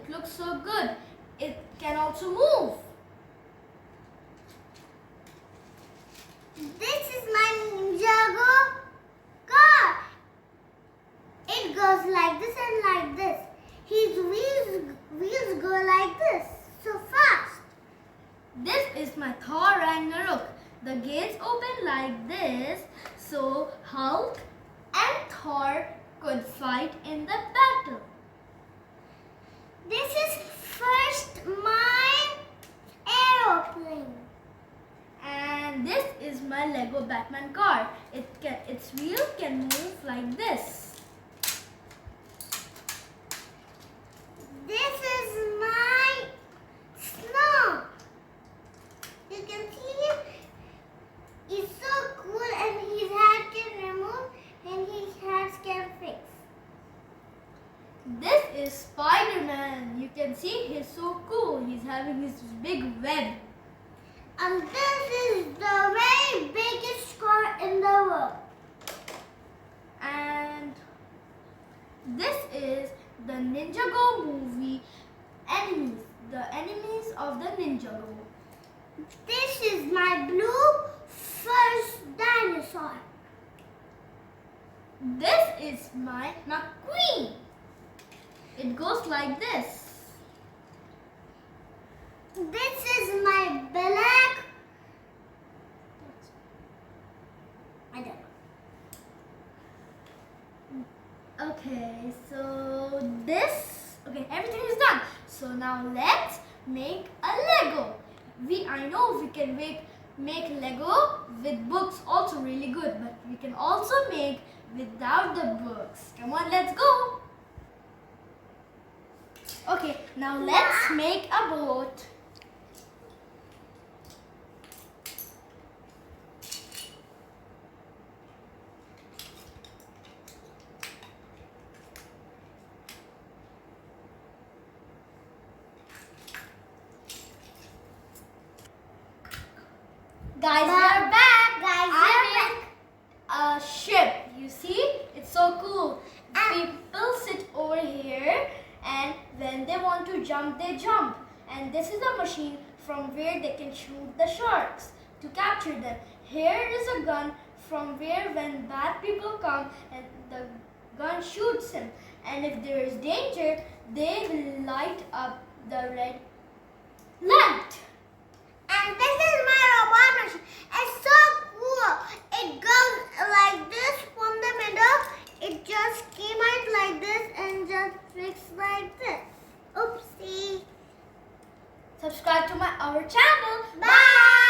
It looks so good. It can also move. This is my Ninjago car. It goes like this and like this. His wheels go like this, so fast. This is my Thor Ragnarok. The gates open like this, so Hulk and Thor could fight in the battle. This is first my aeroplane. And this is my Lego Batman car. Its wheel can move like this. This is my snow. You can see him. He's so cool and his hat can remove and his hats can fix. This is Spider-Man. You can see he's so cool. He's having his big web. And this is the very biggest car in the world. And this is the Ninjago movie enemies. The enemies of the Ninjago. This is my blue first dinosaur. This is my McQueen. It goes like this. This is my black. I don't know. Okay, so this. Okay, everything is done. So now let's make a Lego. I know we can make Lego with books also really good, but we can also make without the books. Come on, let's go. Okay, now let's make a boat. Guys, we are back. Guys, I make a ship. You see? It's so cool. People sit over here and when they want to jump, they jump. And this is a machine from where they can shoot the sharks to capture them. Here is a gun from where when bad people come and the gun shoots him. And if there is danger, they will light up the red light. And this is my robot machine. It's so cool. It goes like this from the middle. It just came out like this and just fixed like this. Oopsie. Subscribe to our channel. Bye.